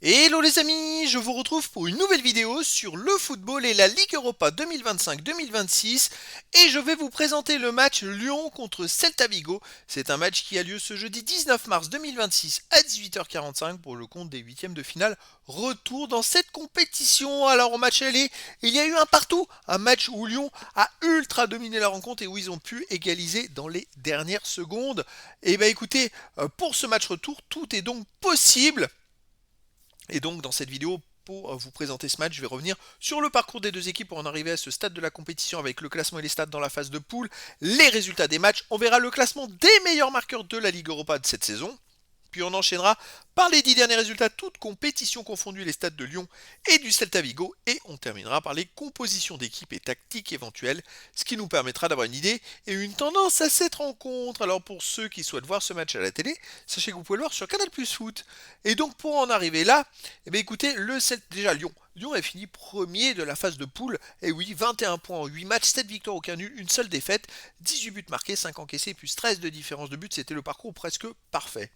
Hello les amis, je vous retrouve pour une nouvelle vidéo sur le football et la Ligue Europa 2025-2026 et je vais vous présenter le match Lyon contre Celta Vigo. C'est un match qui a lieu ce jeudi 19 mars 2026 à 18h45 pour le compte des huitièmes de finale retour dans cette compétition. Alors au match aller, il y a eu un partout, un match où Lyon a ultra dominé la rencontre et où ils ont pu égaliser dans les dernières secondes. Et bah écoutez, pour ce match retour, tout est donc possible. Et donc dans cette vidéo, pour vous présenter ce match, je vais revenir sur le parcours des deux équipes pour en arriver à ce stade de la compétition avec le classement et les stats dans la phase de poule, les résultats des matchs, on verra le classement des meilleurs marqueurs de la Ligue Europa de cette saison. Puis on enchaînera par les 10 derniers résultats, toutes compétitions confondues, les stades de Lyon et du Celta Vigo. Et on terminera par les compositions d'équipes et tactiques éventuelles, ce qui nous permettra d'avoir une idée et une tendance à cette rencontre. Alors pour ceux qui souhaitent voir ce match à la télé, sachez que vous pouvez le voir sur Canal Plus Foot. Et donc pour en arriver là, eh bien écoutez, déjà Lyon. Lyon a fini premier de la phase de poule. Et oui, 21 points en 8 matchs, 7 victoires, aucun nul, une seule défaite, 18 buts marqués, 5 encaissés, plus 13 de différence de but. C'était le parcours presque parfait.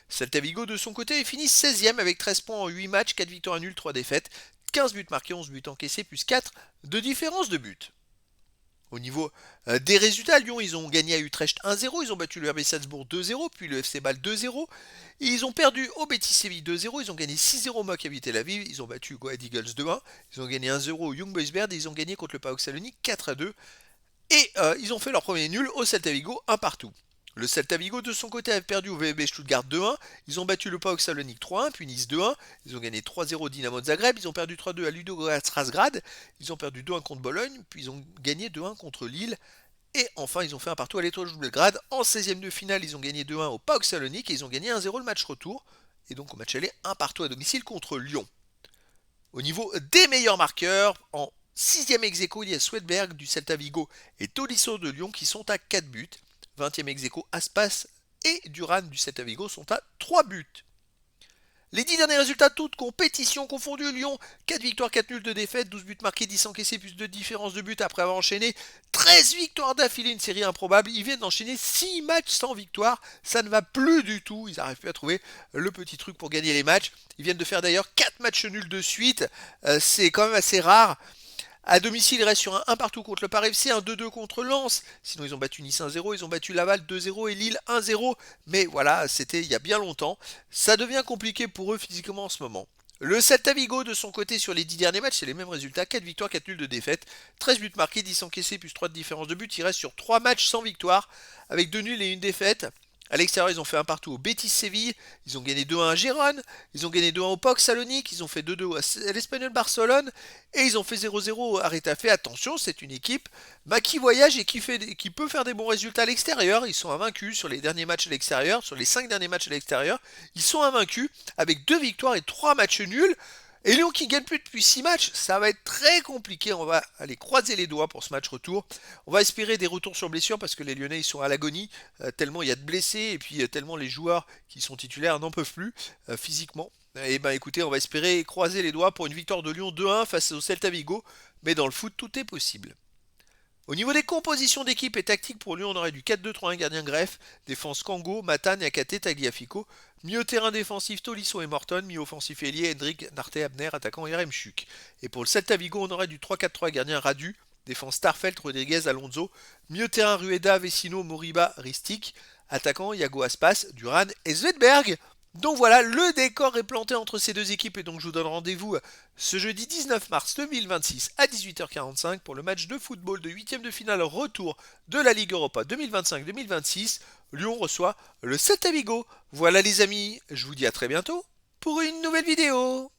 Celta Vigo de son côté est fini 16e avec 13 points en 8 matchs, 4 victoires nuls, 3 défaites, 15 buts marqués, 11 buts encaissés, plus 4 de différence de but. Au niveau des résultats, Lyon, ils ont gagné à Utrecht 1-0, ils ont battu le RB Salzbourg 2-0, puis le FC Bâle 2-0. Ils ont perdu au Betis Séville 2-0, ils ont gagné 6-0 au Maccabi Tel Aviv, ils ont battu Go Ahead Eagles 2-1, ils ont gagné 1-0 au Young Boys Bern et ils ont gagné contre le PAOK Salonique 4-2. Et ils ont fait leur premier nul au Celta Vigo, un partout. Le Celta Vigo de son côté a perdu au VfB Stuttgart 2-1, ils ont battu le PAOK Salonique 3-1, puis Nice 2-1, ils ont gagné 3-0 au Dynamo de Zagreb, ils ont perdu 3-2 à Ludogorets Razgrad, ils ont perdu 2-1 contre Bologne, puis ils ont gagné 2-1 contre Lille, et enfin ils ont fait un partout à l'Étoile de Belgrade. En 16e de finale, ils ont gagné 2-1 au PAOK Salonique et ils ont gagné 1-0 le match retour, et donc au match aller, un partout à domicile contre Lyon. Au niveau des meilleurs marqueurs, en 6e ex-aequo, il y a Swedberg du Celta Vigo et Tolisso de Lyon qui sont à 4 buts. 20e ex-aequo, Aspas et Duran du Celta Vigo sont à 3 buts. Les 10 derniers résultats, toutes compétitions confondues, Lyon, 4 victoires, 4 nuls, 2 défaites, 12 buts marqués, 10 encaissés, plus de différence de but après avoir enchaîné 13 victoires d'affilée, une série improbable. Ils viennent d'enchaîner 6 matchs sans victoire, ça ne va plus du tout, ils n'arrivent plus à trouver le petit truc pour gagner les matchs. Ils viennent de faire d'ailleurs 4 matchs nuls de suite, c'est quand même assez rare. À domicile, ils restent sur un partout contre le Paris FC, un 2-2 contre Lens. Sinon, ils ont battu Nice 1-0, ils ont battu Laval 2-0 et Lille 1-0. Mais voilà, c'était il y a bien longtemps. Ça devient compliqué pour eux physiquement en ce moment. Le Celta Vigo, de son côté, sur les 10 derniers matchs, c'est les mêmes résultats. 4 victoires, 4 nuls de défaite. 13 buts marqués, 10 encaissés, plus 3 de différence de but. Ils restent sur 3 matchs sans victoire, avec 2 nuls et une défaite. À l'extérieur, ils ont fait un partout au Betis Séville, ils ont gagné 2-1 à Gérone, ils ont gagné 2-1 au PAOK Salonique, ils ont fait 2-2 à l'Espagnol Barcelone et ils ont fait 0-0 à Retafe. Attention, c'est une équipe qui voyage et qui peut faire des bons résultats à l'extérieur. Ils sont invaincus sur les derniers matchs à l'extérieur, sur les 5 derniers matchs à l'extérieur. Ils sont invaincus avec 2 victoires et 3 matchs nuls. Et Lyon qui gagne plus depuis 6 matchs, ça va être très compliqué. On va aller croiser les doigts pour ce match retour. On va espérer des retours sur blessure parce que les Lyonnais ils sont à l'agonie, tellement il y a de blessés et puis tellement les joueurs qui sont titulaires n'en peuvent plus physiquement. Et ben écoutez, on va espérer croiser les doigts pour une victoire de Lyon 2-1 face au Celta Vigo. Mais dans le foot, tout est possible. Au niveau des compositions d'équipe et tactiques pour Lyon, on aurait du 4-2-3-1 gardien greffe, défense Kango, Matan, Yakate, Tagliafico, milieu terrain défensif Tolisso et Morton, milieu offensif ailier Hendrik, Narte, Abner, attaquant Yaremchuk. Et pour le Celta Vigo, on aurait du 3-4-3 gardien Radu, défense Starfelt, Rodriguez, Alonso, milieu terrain Rueda, Vecino, Moriba, Ristic, attaquant Iago Aspas, Duran et Svedberg. Donc voilà, le décor est planté entre ces deux équipes et donc je vous donne rendez-vous ce jeudi 19 mars 2026 à 18h45 pour le match de football de 8e de finale retour de la Ligue Europa 2025-2026. Lyon reçoit le Celta Vigo. Voilà les amis, je vous dis à très bientôt pour une nouvelle vidéo.